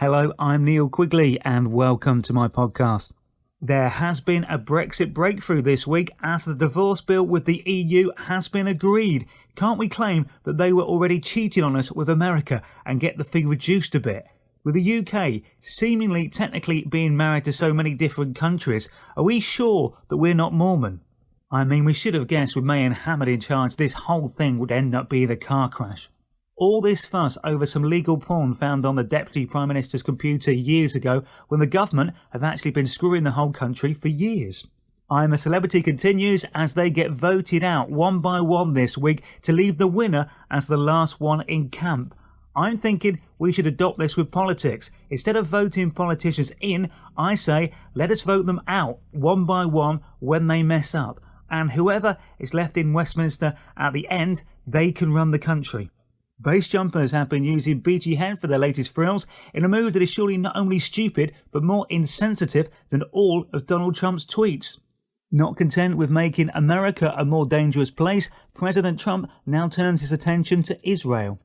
Hello, I'm Neil Quigley and welcome to my podcast. There has been a Brexit breakthrough this week as the divorce bill with the EU has been agreed. Can't we claim that they were already cheating on us with America and get the fee reduced a bit? With the UK seemingly technically being married to so many different countries, are we sure that we're not Mormon? I mean, we should have guessed with May and Hamad in charge this whole thing would end up being a car crash. All this fuss over some legal porn found on the Deputy Prime Minister's computer years ago when the government have actually been screwing the whole country for years. I'm a Celebrity continues as they get voted out one by one this week to leave the winner as the last one in camp. I'm thinking we should adopt this with politics. Instead of voting politicians in, I say let us vote them out one by one when they mess up. And whoever is left in Westminster at the end, they can run the country. Base jumpers have been using BG Head for their latest frills in a move that is surely not only stupid but more insensitive than all of Donald Trump's tweets. Not content with making America a more dangerous place, President Trump now turns his attention to Israel.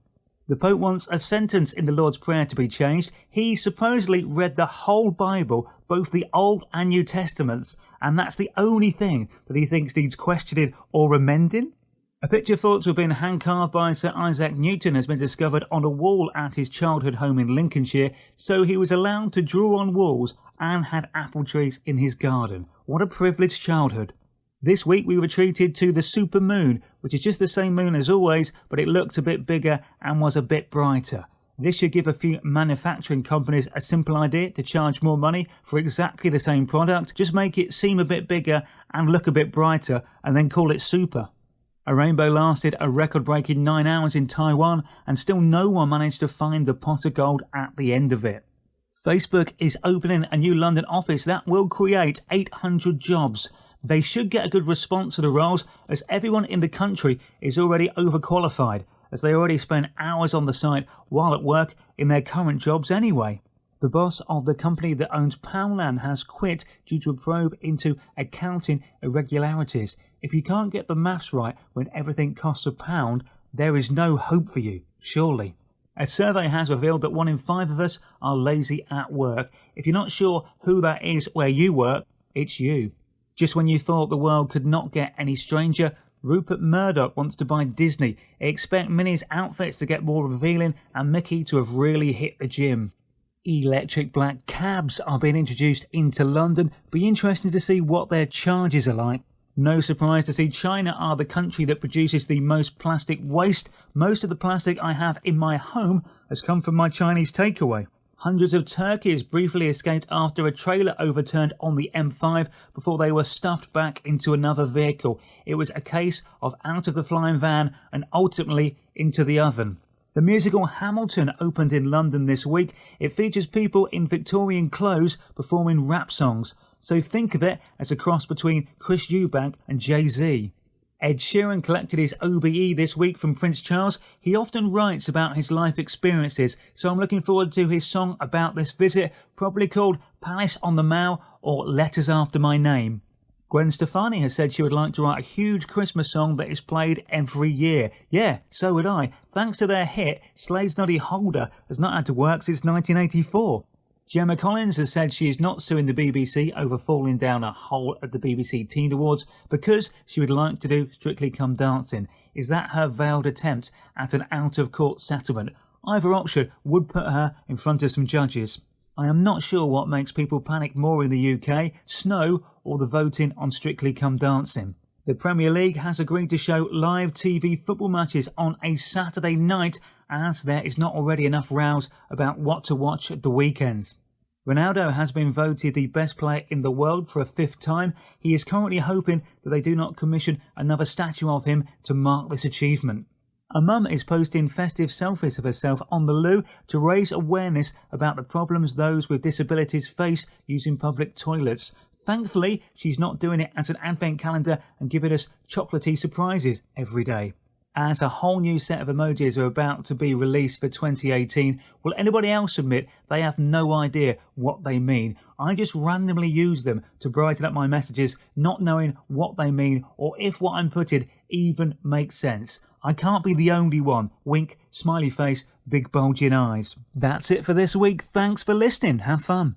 The Pope wants a sentence in the Lord's Prayer to be changed. He supposedly read the whole Bible, both the Old and New Testaments, and that's the only thing that he thinks needs questioning or amending. A picture thought to have been hand-carved by Sir Isaac Newton has been discovered on a wall at his childhood home in Lincolnshire, so he was allowed to draw on walls and had apple trees in his garden. What a privileged childhood. This week we were treated to the super moon, which is just the same moon as always, but it looked a bit bigger and was a bit brighter. This should give a few manufacturing companies a simple idea to charge more money for exactly the same product, just make it seem a bit bigger and look a bit brighter, and then call it super. A rainbow lasted a record-breaking 9 hours in Taiwan and still no one managed to find the pot of gold at the end of it. Facebook is opening a new London office that will create 800 jobs. They should get a good response to the roles as everyone in the country is already overqualified as they already spend hours on the site while at work in their current jobs anyway. The boss of the company that owns Poundland has quit due to a probe into accounting irregularities. If you can't get the maths right when everything costs £1, there is no hope for you, surely. A survey has revealed that 1 in 5 of us are lazy at work. If you're not sure who that is where you work, it's you. Just when you thought the world could not get any stranger, Rupert Murdoch wants to buy Disney. Expect Minnie's outfits to get more revealing and Mickey to have really hit the gym. Electric black cabs are being introduced into London. Be interesting to see what their charges are like. No surprise to see China are the country that produces the most plastic waste. Most of the plastic I have in my home has come from my Chinese takeaway. Hundreds of turkeys briefly escaped after a trailer overturned on the M5 before they were stuffed back into another vehicle. It was a case of out of the flying van and ultimately into the oven. The musical Hamilton opened in London this week. It features people in Victorian clothes performing rap songs. So think of it as a cross between Chris Eubank and Jay-Z. Ed Sheeran collected his OBE this week from Prince Charles. He often writes about his life experiences, so I'm looking forward to his song about this visit, probably called Palace on the Mall or Letters After My Name. Gwen Stefani has said she would like to write a huge Christmas song that is played every year. Yeah, so would I. Thanks to their hit, Slade's Noddy Holder has not had to work since 1984. Gemma Collins has said she is not suing the BBC over falling down a hole at the BBC Teen Awards because she would like to do Strictly Come Dancing. Is that her veiled attempt at an out-of-court settlement? Either option would put her in front of some judges. I am not sure what makes people panic more in the UK, snow or the voting on Strictly Come Dancing. The Premier League has agreed to show live TV football matches on a Saturday night as there is not already enough rows about what to watch at the weekends. Ronaldo has been voted the best player in the world for a 5th time. He is currently hoping that they do not commission another statue of him to mark this achievement. A mum is posting festive selfies of herself on the loo to raise awareness about the problems those with disabilities face using public toilets. Thankfully, she's not doing it as an advent calendar and giving us chocolatey surprises every day. as a whole new set of emojis are about to be released for 2018. Will anybody else admit they have no idea what they mean? I just randomly use them to brighten up my messages, not knowing what they mean or if what I'm putting even makes sense. I can't be the only one. Wink, smiley face, big bulging eyes. That's it for this week. Thanks for listening. Have fun.